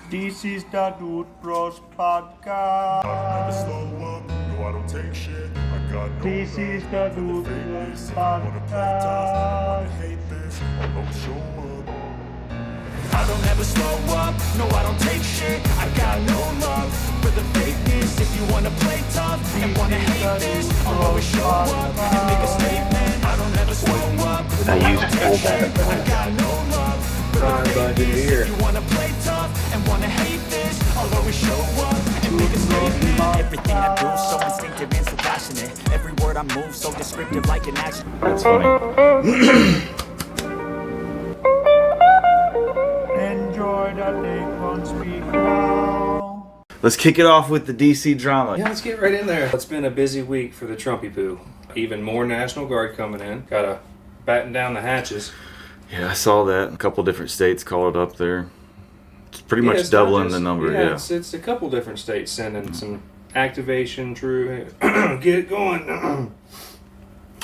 This is the DudeBrosPodcast. Never slow up, no I don't take shit. I got no This love is the for the fakeness. If you wanna play tough, wanna hate this, I'll always show up. I don't ever slow up, no I don't take shit. I got no love for the fakeness. If you wanna play tough and wanna hate this, I'll always show up and make a statement. I don't ever slow up, no I don't take shit. I got no love for the fakeness. If you wanna play tough and wanna hate this, I'll always show up and make a statement. Everything I do so instinctive and so passionate. Every word I move so descriptive like an action. That's funny. Enjoy the day on speak now. Let's kick it off with the DC drama. Yeah, let's get right in there. It's been a busy week for the Trumpy poo. Even more National Guard coming in. Gotta batten down the hatches. Yeah, I saw that. A couple different states called up there. It's pretty much it's not doubling just- the number, Yeah, yeah. It's a couple different states sending some activation, true. Get it going.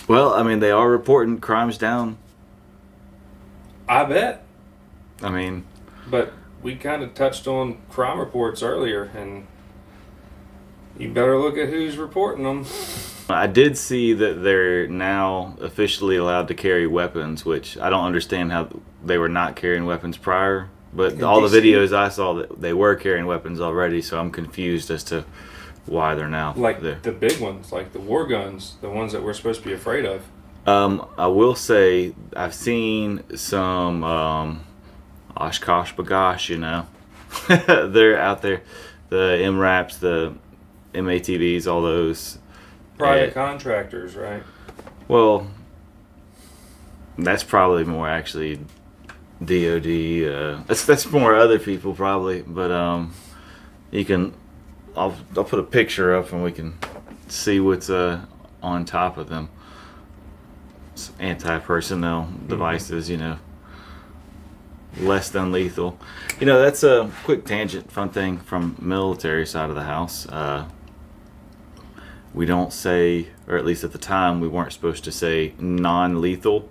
Well, I mean, they are reporting crimes down. I bet. I mean, But we kind of touched on crime reports earlier, and you better look at who's reporting them. I did see that they're now officially allowed to carry weapons, which I don't understand how they were not carrying weapons prior. But In all the DC? videos I saw, that they were carrying weapons already, so I'm confused as to why they're now Like there. the big ones, like the war guns, the ones that we're supposed to be afraid of. I will say I've seen some Oshkosh Bagosh, you know. They're out there. The MRAPs, the MATVs, all those. Private contractors, right? Well, that's probably more actually DOD. That's more other people probably, but you can. I'll put a picture up and we can see what's on top of them. It's anti-personnel devices, you know. Less than lethal. You know, that's a quick tangent, fun thing from military side of the house. We don't say, or at least at the time, we weren't supposed to say non-lethal,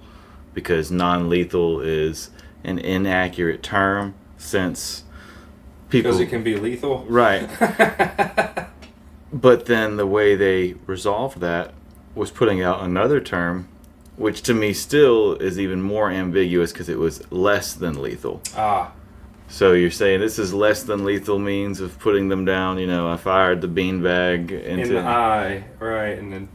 because non-lethal is an inaccurate term since people... Because it can be lethal. Right. But then the way they resolved that was putting out another term, which to me still is even more ambiguous because it was less than lethal. Ah, So you're saying this is less than lethal means of putting them down. You know, I fired the beanbag into... in the eye, right, and then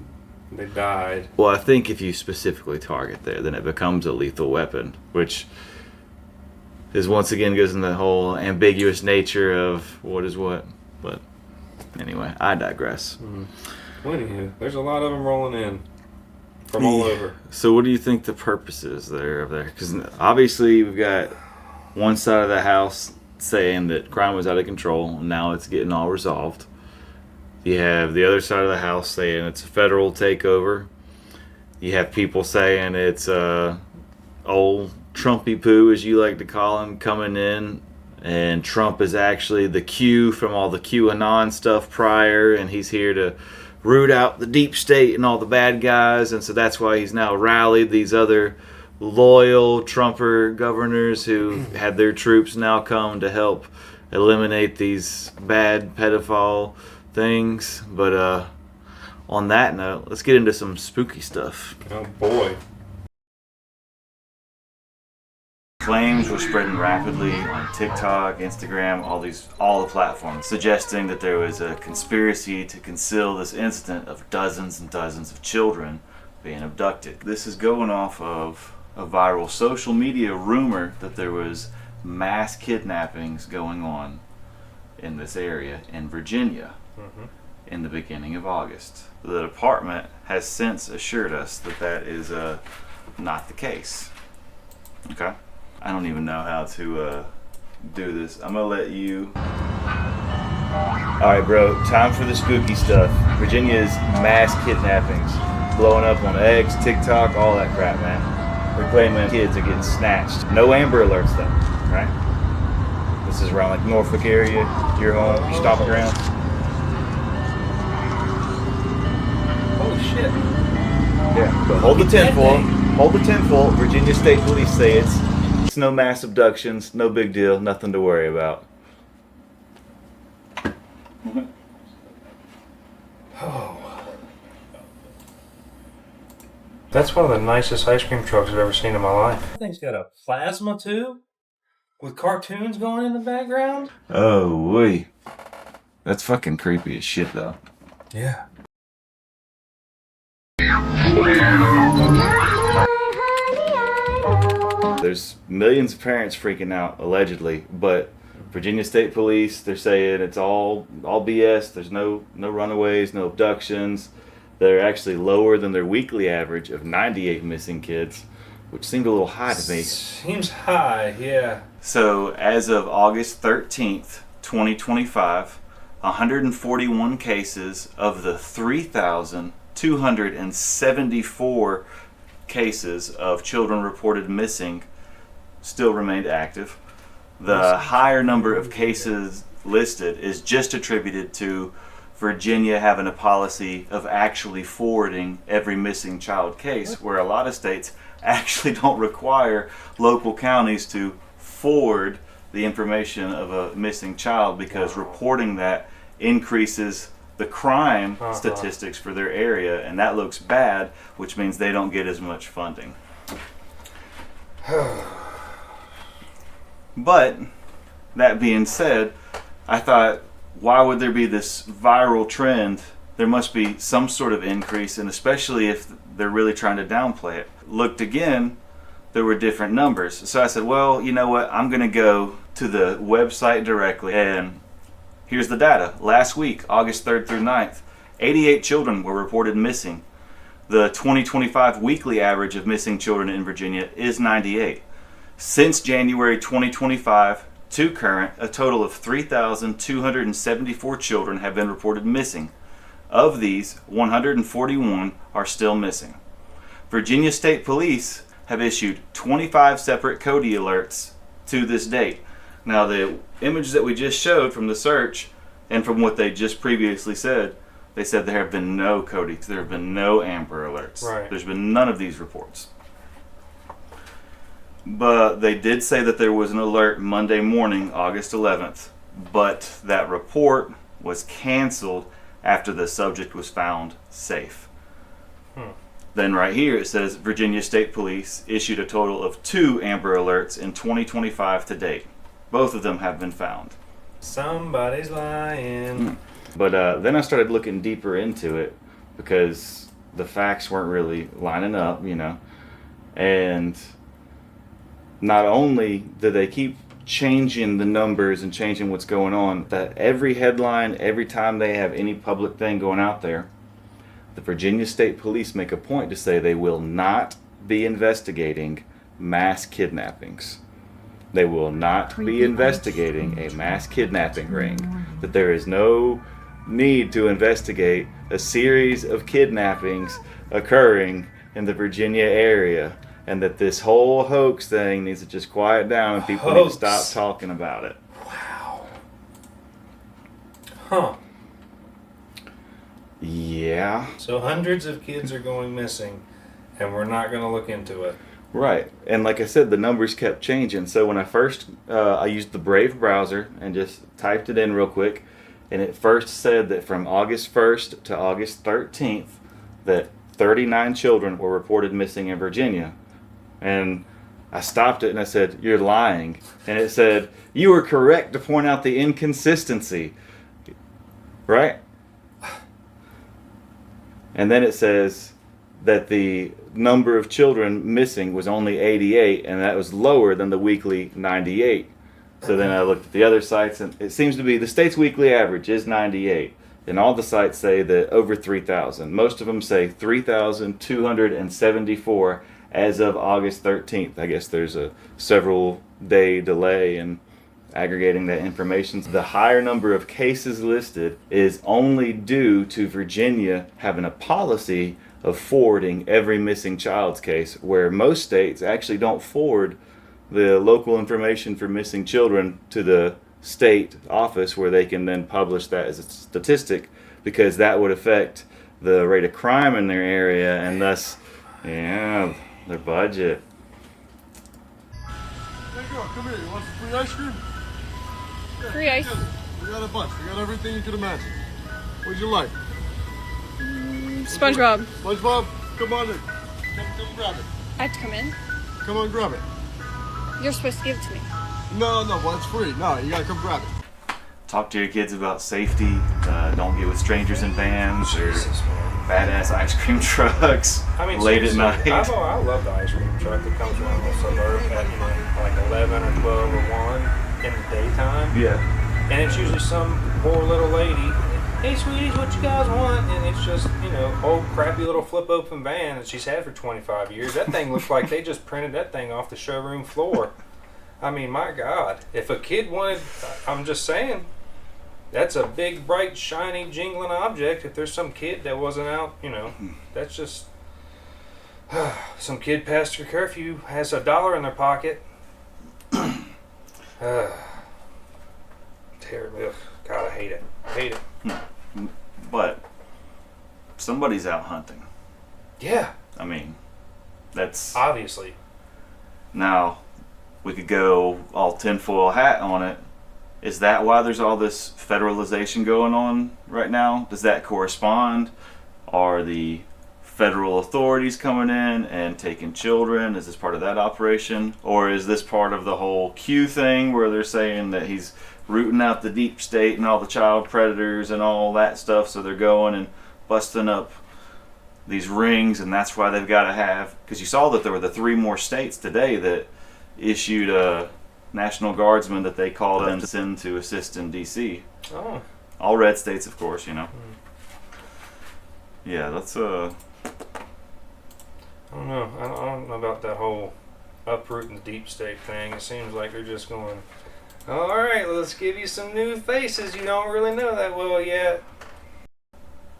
they died. Well, I think if you specifically target there, then it becomes a lethal weapon, which is once again goes in the whole ambiguous nature of what is what. But anyway, I digress. Well, anywho, there's a lot of them rolling in from all over. So what do you think the purpose is there? Because obviously we've got one side of the house saying that crime was out of control, and now it's getting all resolved. You have the other side of the house saying it's a federal takeover. You have people saying it's old Trumpy poo, as you like to call him, coming in, and Trump is actually the Q from all the QAnon stuff prior, and he's here to root out the deep state and all the bad guys, and so that's why he's now rallied these other loyal Trumper governors who had their troops now come to help eliminate these bad pedophile things. But on that note, let's get into some spooky stuff. Oh boy. Claims were spreading rapidly on TikTok, Instagram, all the platforms, suggesting that there was a conspiracy to conceal this incident of dozens and dozens of children being abducted. This is going off of a viral social media rumor that there was mass kidnappings going on in this area in Virginia in the beginning of August. The department has since assured us that that is not the case. Okay? I don't even know how to do this. I'm gonna let you... Alright bro, time for the spooky stuff. Virginia's mass kidnappings. Blowing up on X, TikTok, all that crap, man. They're claiming kids are getting snatched. No Amber Alerts though, right? This is around like Norfolk area, your home, your stomping ground. Holy shit. Yeah, but hold the tinfoil. Hold the tinfoil. Virginia State Police say it's no mass abductions, no big deal, nothing to worry about. Oh. That's one of the nicest ice cream trucks I've ever seen in my life. That thing's got a plasma tube with cartoons going in the background. Oh, wait. That's fucking creepy as shit, though. Yeah. There's millions of parents freaking out, allegedly, but Virginia State Police, they're saying it's all BS. There's no runaways, no abductions. They're actually lower than their weekly average of 98 missing kids, which seemed a little high to me. Seems high, yeah. So as of August 13th, 2025, 141 cases of the 3,274 cases of children reported missing still remained active. The higher number of cases listed is just attributed to Virginia having a policy of actually forwarding every missing child case, where a lot of states actually don't require local counties to forward the information of a missing child because reporting that increases the crime statistics for their area, and that looks bad, which means they don't get as much funding. But that being said, I thought, why would there be this viral trend? There must be some sort of increase, and especially if they're really trying to downplay it. Looked again, there were different numbers. So I said, well, you know what? I'm going to go to the website directly, and here's the data. Last week, August 3rd through 9th, 88 children were reported missing. The 2025 weekly average of missing children in Virginia is 98. Since January 2025 to current, a total of 3,274 children have been reported missing. Of these, 141 are still missing. Virginia State Police have issued 25 separate Cody alerts to this date. Now, the image that we just showed from the search and from what they just previously said, they said there have been no Codys, there have been no Amber alerts. Right. There's been none of these reports. But they did say that there was an alert Monday morning, August 11th, but that report was canceled after the subject was found safe. Then right here it says Virginia State Police issued a total of 2 Amber alerts in 2025 to date. Both of them have been found. Somebody's lying. But then I started looking deeper into it because the facts weren't really lining up, you know. And not only do they keep changing the numbers and changing what's going on, that every headline, every time they have any public thing going out there, the Virginia State Police make a point to say they will not be investigating mass kidnappings. They will not be investigating a mass kidnapping ring. That there is no need to investigate a series of kidnappings occurring in the Virginia area, and that this whole hoax thing needs to just quiet down and people need to stop talking about it. Wow. Huh. Yeah. So hundreds of kids are going missing, and we're not going to look into it. Right. And like I said, the numbers kept changing. So when I first, I used the Brave browser and just typed it in real quick, and it first said that from August 1st to August 13th, that 39 children were reported missing in Virginia. And I stopped it and I said, "You're lying." And it said, "You were correct to point out the inconsistency." Right? And then it says that the number of children missing was only 88, and that was lower than the weekly 98. So then I looked at the other sites, and it seems to be the state's weekly average is 98. And all the sites say that over 3,000. Most of them say 3,274 as of August 13th. I guess there's a several day delay in aggregating that information. The higher number of cases listed is only due to Virginia having a policy of forwarding every missing child's case, where most states actually don't forward the local information for missing children to the state office where they can then publish that as a statistic, because that would affect the rate of crime in their area and thus, their budget. There you go. Come here. You want some free ice cream? Free ice. We got a bunch. We got everything you could imagine. What'd you like? SpongeBob. SpongeBob, come on in. Come grab it. I have to come in. Come on, grab it. You're supposed to give it to me. No, well, it's free. No, you gotta come grab it. Talk to your kids about safety. Don't get with strangers in vans or badass ice cream trucks late at night. I love the ice cream truck that comes around the suburb at like 11 or 12 or 1 in the daytime. Yeah. And it's usually some poor little lady. Hey, sweeties, what you guys want? And it's just, old crappy little flip open van that she's had for 25 years. That thing looks like they just printed that thing off the showroom floor. I mean, my God. If a kid wanted, I'm just saying, that's a big, bright, shiny, jingling object. If there's some kid that wasn't out, that's just, some kid past her curfew has $1 in their pocket. Terrible. Ugh. God, I hate it. Hate it. But somebody's out hunting. Yeah. I mean, that's obviously. Now, we could go all tinfoil hat on it. Is that why there's all this federalization going on right now? Does that correspond? Are the federal authorities coming in and taking children? Is this part of that operation? Or is this part of the whole Q thing where they're saying that he's rooting out the deep state and all the child predators and all that stuff, so they're going and busting up these rings, and that's why they've got to have, because you saw that there were the 3 more states today that issued a National Guardsman that they called in to send to assist in DC. Oh. All red states, of course, Yeah, that's I don't know. I don't know about that whole uprooting the deep state thing. It seems like they're just going, all right, let's give you some new faces you don't really know that well yet.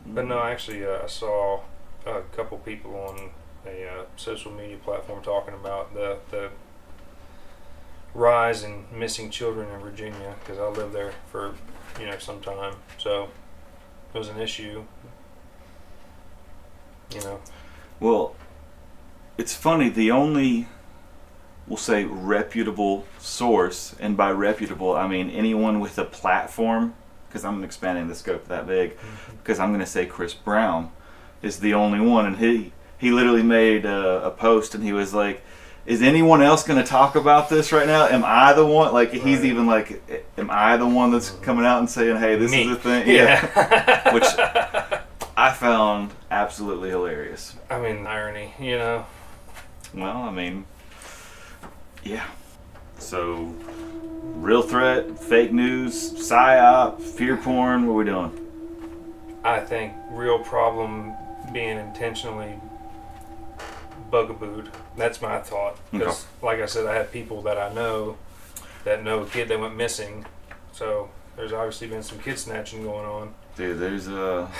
But no, actually, I saw a couple people on a social media platform talking about the rise in missing children in Virginia, because I lived there for some time, so it was an issue. Well, it's funny, the only, we'll say, reputable source, and by reputable I mean anyone with a platform, because I'm expanding the scope that big, because I'm going to say Chris Brown is the only one, and he literally made a post, and he was like, is anyone else going to talk about this right now? Am I the one? Like, right. He's even like, am I the one that's coming out and saying, hey, this is the thing? Yeah. Which I found absolutely hilarious. I mean, irony, Well, I mean, yeah. So, real threat, fake news, psyop, fear porn, what are we doing? I think real problem being intentionally bugabooed. That's my thought. Because, like I said, I have people that I know that know a kid that went missing. So, there's obviously been some kid snatching going on. Dude, there's a...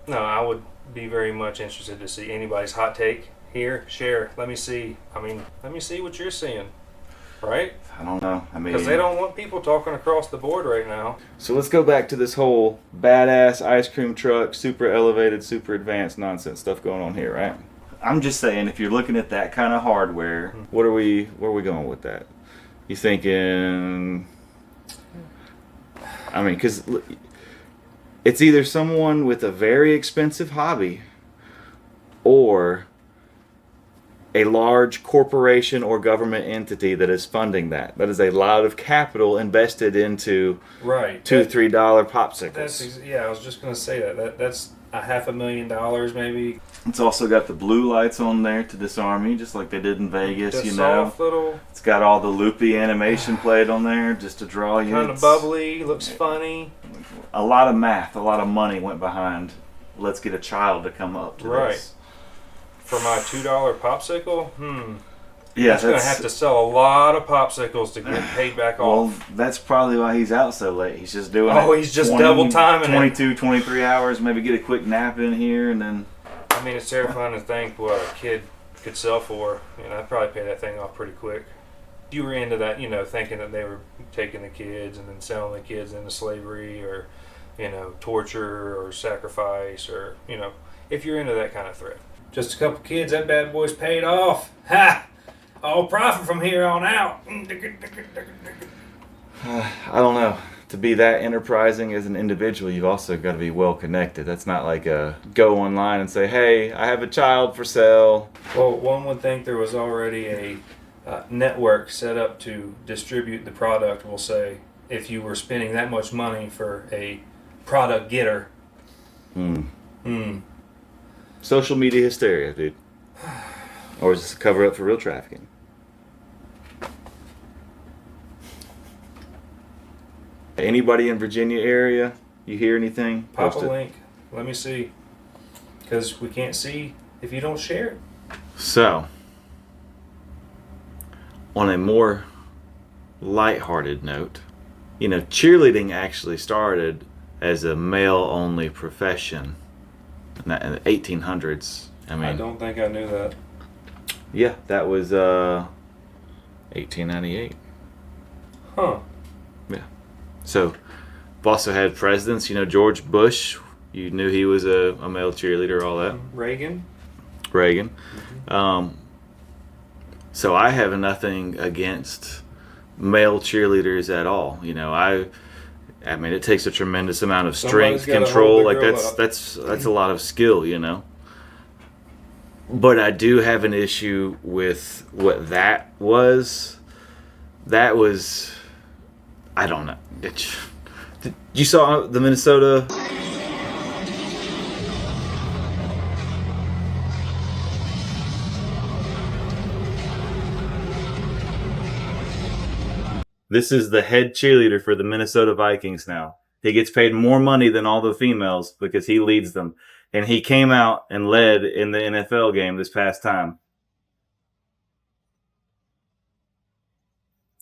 No, I would be very much interested to see anybody's hot take here. Share. Let me see. Let me see what you're seeing. Right? I don't know. Because they don't want people talking across the board right now. So let's go back to this whole badass ice cream truck, super elevated, super advanced nonsense stuff going on here, right? I'm just saying, if you're looking at that kind of hardware, where are we going with that? You thinking... because it's either someone with a very expensive hobby or a large corporation or government entity that is funding that. That is a lot of capital invested into $2-3 popsicles. I was just going to say that. That's $500,000 maybe. It's also got the blue lights on there to disarm you, just like they did in Vegas, the soft little... It's got all the loopy animation played on there just to draw you. Kind of bubbly, looks funny. A lot of math, a lot of money went behind, let's get a child to come up to this. For my $2 popsicle? Yeah, that's going to have to sell a lot of popsicles to get paid back off. Well, that's probably why he's out so late. He's just doing he's just double timing 22, 23 hours, maybe get a quick nap in here, and then... it's terrifying to think what a kid could sell for. I'd probably pay that thing off pretty quick. If you were into that, thinking that they were taking the kids and then selling the kids into slavery or, torture or sacrifice or, if you're into that kind of threat. Just a couple kids, that bad boy's paid off. Ha! All profit from here on out. I don't know. be that enterprising as an individual, you've also got to be well connected. That's not like a go online and say, hey, I have a child for sale. Well, one would think there was already a network set up to distribute the product, we'll say, if you were spending that much money for a product getter. Social media hysteria, dude. Or is this a cover up for real trafficking? Anybody in Virginia area? You hear anything? Pop a Post it. link. Let me see. Because we can't see if you don't share it. So, on a more lighthearted note, cheerleading actually started as a male-only profession in the 1800s. I don't think I knew that. Yeah, that was 1898. Huh. Yeah. So, we've also had presidents. George Bush. You knew he was a male cheerleader, all that. Reagan. So I have nothing against male cheerleaders at all. I mean, it takes a tremendous amount of strength, Somebody's gotta control. hold the Like girl that's a lot of skill, But I do have an issue with what that was. That was, I don't know. You saw the Minnesota? This is the head cheerleader for the Minnesota Vikings now. He gets paid more money than all the females because he leads them. And he came out and led in the NFL game this past time.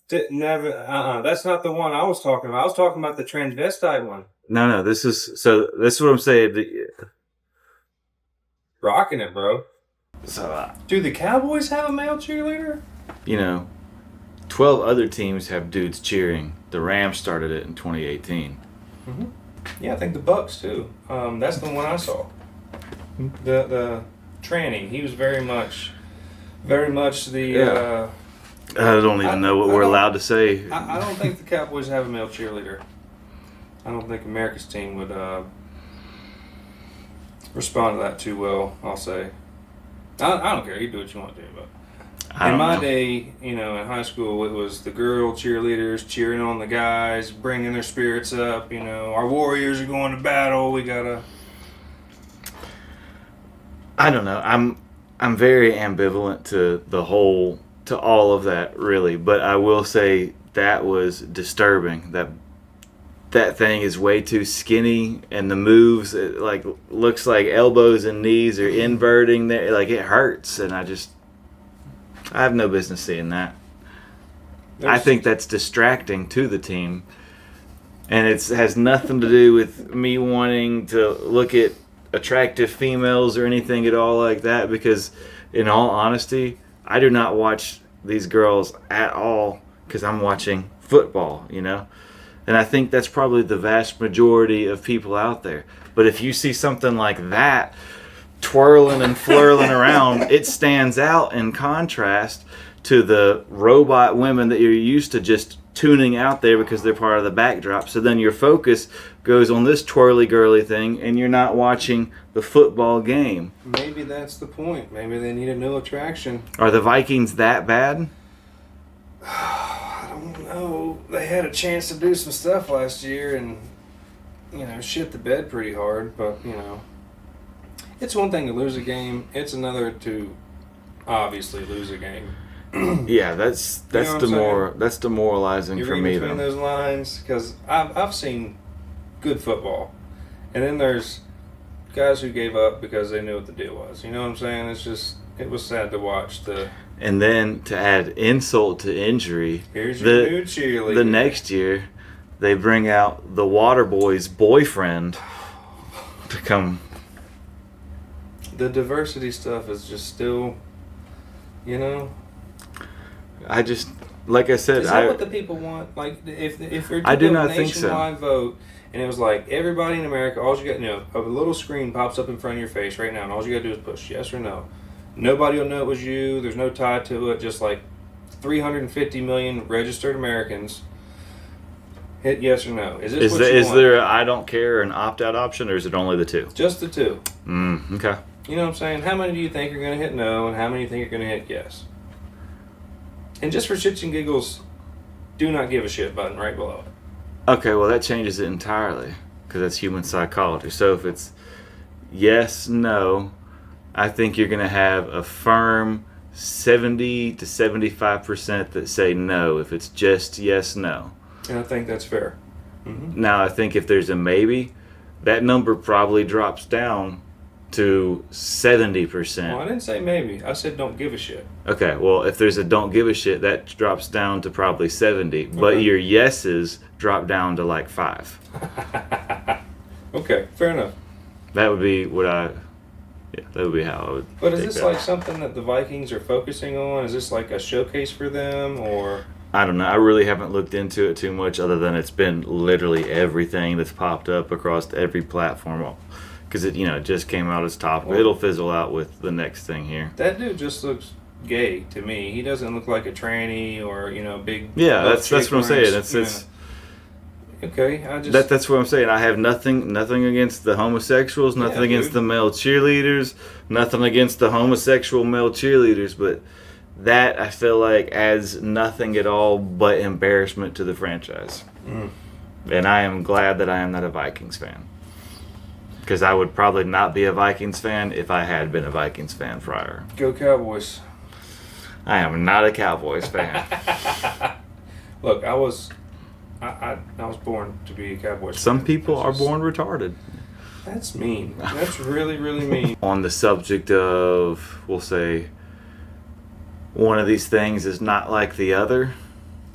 That's not the one I was talking about. I was talking about the transvestite one. No, this is what I'm saying. Rocking it, bro. So, Do the Cowboys have a male cheerleader? 12 other teams have dudes cheering. The Rams started it in 2018. Mm-hmm. Yeah, I think the Bucks too. That's the one I saw. The tranny. He was very much the. Yeah. I don't even know what we're allowed to say. I don't think the Cowboys have a male cheerleader. I don't think America's team would respond to that too well. I'll say. I don't care. You do what you want to do, but. In my day, in high school, it was the girl cheerleaders cheering on the guys, bringing their spirits up. Our warriors are going to battle. We gotta. I don't know. I'm very ambivalent to all of that, really. But I will say that was disturbing. That thing is way too skinny, and the moves, it looks like elbows and knees are inverting there. Like, it hurts, and I have no business seeing that. I think that's distracting to the team. And it has nothing to do with me wanting to look at attractive females or anything at all like that, because in all honesty, I do not watch these girls at all because I'm watching football, And I think that's probably the vast majority of people out there. But if you see something like that, twirling and flirling around, it stands out in contrast to the robot women that you're used to just tuning out there because they're part of the backdrop. So then your focus goes on this twirly girly thing and you're not watching the football game. Maybe that's the point. Maybe they need a new attraction. Are the Vikings that bad? I don't know. They had a chance to do some stuff last year and shit the bed pretty hard, but it's one thing to lose a game. It's another to obviously lose a game. Yeah, that's demoralizing you for read me. Between those lines, because I've seen good football, and then there's guys who gave up because they knew what the deal was. You know what I'm saying? It was sad to watch And then to add insult to injury, here's your new cheerleader. The next year, they bring out the water boy's boyfriend to come. The diversity stuff is just still, like I said, is that what the people want? Like, if we're I do doing not a think so. nationwide vote, and it was like everybody in America, all you got, a little screen pops up in front of your face right now, and all you got to do is push yes or no. Nobody will know it was you. There's no tie to it. Just like 350 million registered Americans. Hit yes or no. Is this Is, what the, you is want? there a I don't care or an opt-out option, or is it only the two? Just the two. Okay. You know what I'm saying? How many do you think are going to hit no, and how many do you think are going to hit yes? And just for shits and giggles, do not give a shit button right below it. Okay, well, that changes it entirely, because that's human psychology. So if it's yes, no, I think you're going to have a firm 70 to 75% that say no if it's just yes, no. And I think that's fair. Mm-hmm. Now, I think if there's a maybe, that number probably drops down to 70%. Well, I didn't say maybe. I said don't give a shit. Okay, well, if there's a don't give a shit, that drops down to probably 70. But your yeses drop down to like 5. Okay, fair enough. That would be what that would be how I would. But is take this that. like something that the Vikings are focusing on? Is this like a showcase for them, or? I don't know. I really haven't looked into it too much, other than it's been literally everything that's popped up across every platform. Because it, it just came out as top. Well, it'll fizzle out with the next thing here. That dude just looks gay to me. He doesn't look like a tranny or big. Yeah, that's what I'm saying. It's okay. I just that's what I'm saying. I have nothing against the homosexuals, nothing against dude. the male cheerleaders, nothing against the homosexual male cheerleaders, but that I feel like adds nothing at all but embarrassment to the franchise. And I am glad that I am not a Vikings fan. Because I would probably not be a Vikings fan if I had been a Vikings fan prior. Go Cowboys. I am not a Cowboys fan. Look, I was born to be a Cowboys fan. Some people are born retarded. That's mean. That's really, really mean. On the subject of, we'll say, one of these things is not like the other.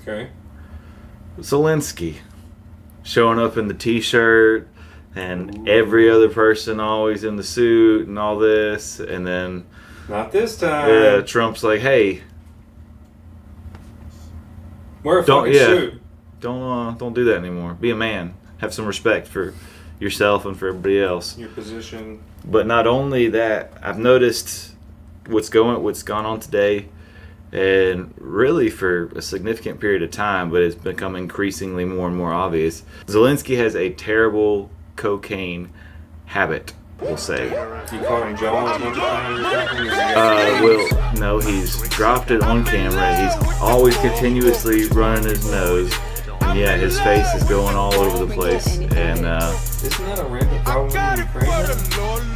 Okay. Zelenskyy showing up in the t-shirt and every other person always in the suit and all this, and then Not this time. Trump's like, hey, Wear a fucking suit. don't do that anymore. Be a man. Have some respect for yourself and for everybody else. Your position. But not only that, I've noticed what's gone on today, and really for a significant period of time, but it's become increasingly more and more obvious. Zelenskyy has a terrible cocaine habit, we'll say. You caught him John one time. Well, no, he's dropped it on camera. He's always continuously running his nose. And yeah, his face is going all over the place. And Isn't that a rampant problem in Ukraine?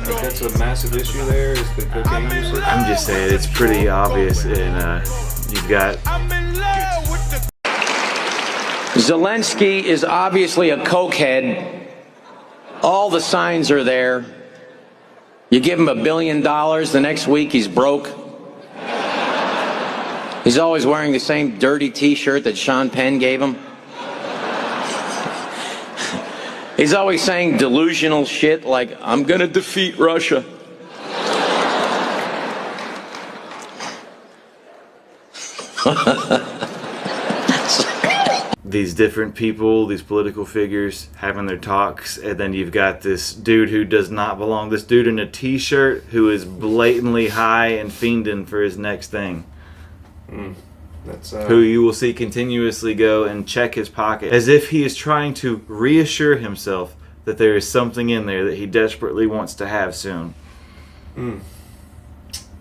Like that's a massive issue there, is the cocaine usage? I'm just saying, it's pretty obvious. And you've got Zelenskyy is obviously a cokehead. All the signs are there. You give him $1 billion, the next week he's broke. He's always wearing the same dirty t-shirt that Sean Penn gave him. He's always saying delusional shit like, I'm gonna defeat Russia. these different people, these political figures having their talks, and then you've got this dude who does not belong, this dude in a t-shirt who is blatantly high and fiending for his next thing. That's who you will see continuously go and check his pocket as if he is trying to reassure himself that there is something in there that he desperately wants to have soon.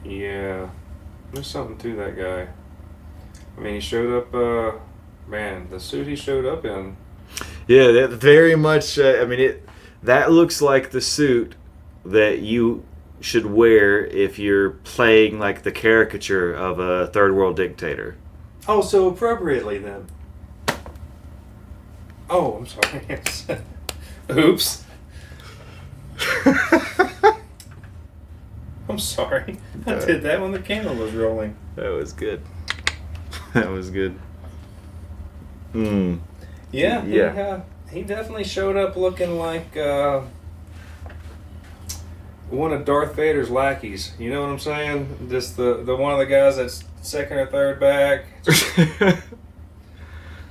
Yeah, there's something to that guy. I mean, he showed up, man, the suit he showed up in. Yeah, that very much, that looks like the suit that you should wear if you're playing like the caricature of a third world dictator. Oh, so appropriately then. Oh, I'm sorry. Oops. I'm sorry. I did that when the camera was rolling. That was good. That was good. Yeah. He definitely showed up looking like one of Darth Vader's lackeys. You know what I'm saying? Just the one of the guys that's second or third back.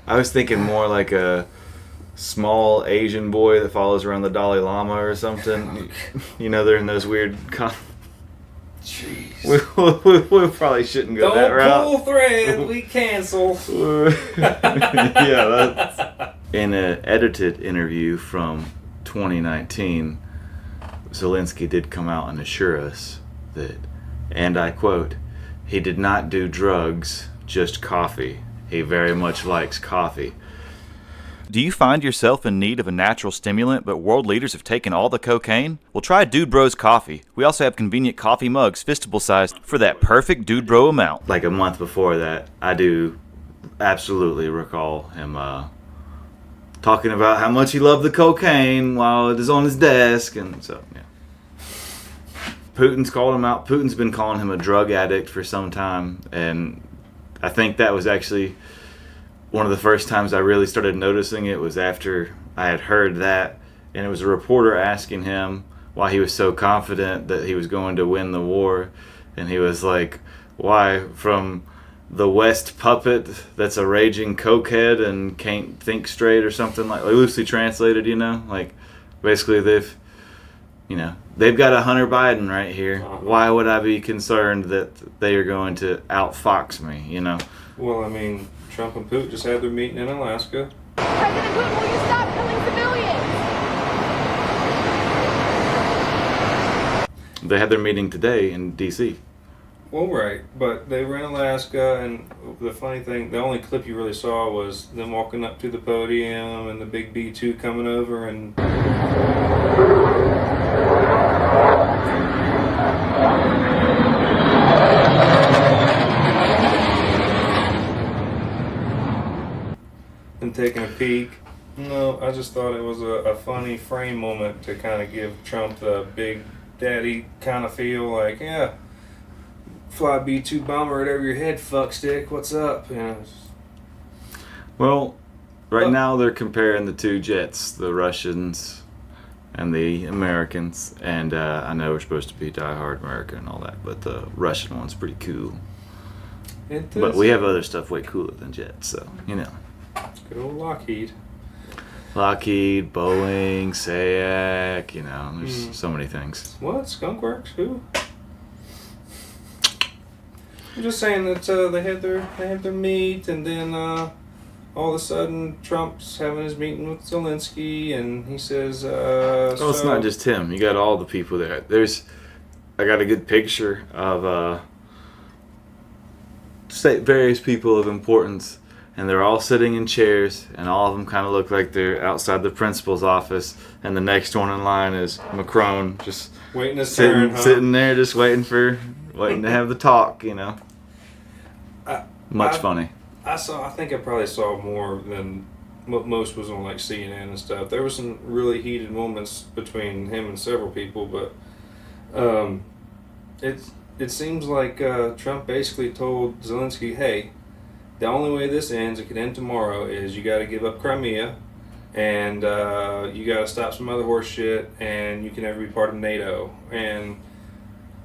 I was thinking more like a small Asian boy that follows around the Dalai Lama or something. You know, they're in those weird... Jeez. We probably shouldn't go that route. Don't pull thread. We cancel. Yeah, In an edited interview from 2019, Zelenskyy did come out and assure us that, and I quote, he did not do drugs, just coffee. He very much likes coffee. Do you find yourself in need of a natural stimulant, but world leaders have taken all the cocaine? Well, try Dude Bros Coffee. We also have convenient coffee mugs, fistable sized, for that perfect Dude Bro amount. Like a month before that, I do absolutely recall him talking about how much he loved the cocaine while it is on his desk, and so, yeah. Putin's called him out. Putin's been calling him a drug addict for some time, and I think that was actually one of the first times I really started noticing it was after I had heard that, and it was a reporter asking him why he was so confident that he was going to win the war, and he was like, why, from the West puppet that's a raging cokehead and can't think straight or something, like loosely translated, like basically they've got a Hunter Biden right here. Why would I be concerned that they are going to outfox me, Well, I mean, Trump and Putin just had their meeting in Alaska. President Putin, will you stop killing civilians? They had their meeting today in DC. Well, right, but they were in Alaska, and the funny thing, the only clip you really saw was them walking up to the podium and the big B-2 coming over and... and taking a peek. No, I just thought it was a funny frame moment to kind of give Trump the big daddy kind of feel, like, yeah, fly B-2 bomber right over your head, fuckstick, what's up? Well, right now they're comparing the two jets, the Russians and the Americans, and I know we're supposed to be diehard American and all that, but the Russian one's pretty cool. But we have other stuff way cooler than jets, so, Good old Lockheed. Lockheed, Boeing, SAIC, there's so many things. What? Skunkworks? Who? I'm just saying that they had their meet, and then all of a sudden Trump's having his meeting with Zelenskyy, and he says, it's not just him. You got all the people there. I got a good picture of various people of importance, and they're all sitting in chairs, and all of them kind of look like they're outside the principal's office, and the next one in line is Macron, just waiting his turn, sitting there, just waiting to have the talk, Funny. I think I probably saw more than what most was on like CNN and stuff. There were some really heated moments between him and several people, but it seems like Trump basically told Zelenskyy, hey, the only way this ends, it could end tomorrow, is you got to give up Crimea, and you got to stop some other horse shit, and you can never be part of NATO. And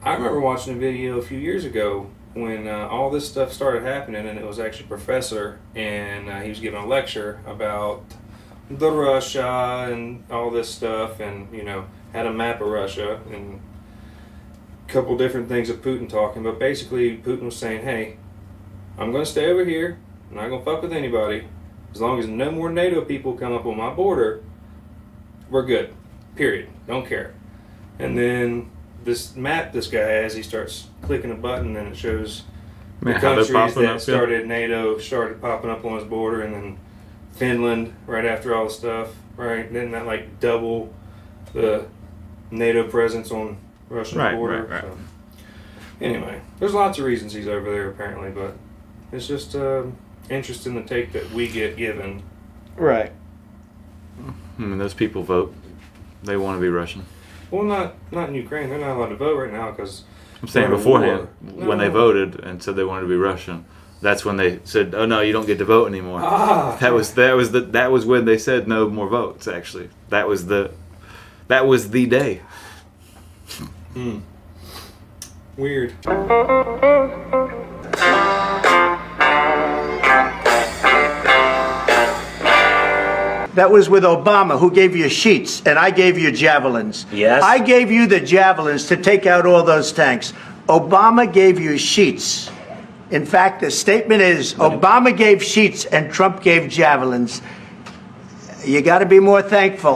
I remember watching a video a few years ago when all this stuff started happening, and it was actually a professor, and he was giving a lecture about the Russia and all this stuff, and had a map of Russia and a couple different things of Putin talking, but basically Putin was saying, hey, I'm going to stay over here, I'm not going to fuck with anybody, as long as no more NATO people come up on my border, we're good, period, don't care. And then this map this guy has, he starts clicking a button and it shows the countries that started NATO started popping up on his border, and then Finland right after all the stuff, right? And then that like double the NATO presence on Russian border. Right. So, anyway, there's lots of reasons he's over there apparently, but it's just interesting the take that we get given. Right. I mean, those people vote. They want to be Russian. Well, not in Ukraine. They're not allowed to vote right now because I'm saying beforehand, when they voted and said they wanted to be Russian, that's when they said, "Oh no, you don't get to vote anymore." That was when they said no more votes. Actually, that was the day. Weird. That was with Obama, who gave you sheets, and I gave you javelins. Yes. I gave you the javelins to take out all those tanks. Obama gave you sheets. In fact, the statement is Obama gave sheets and Trump gave javelins. You got to be more thankful.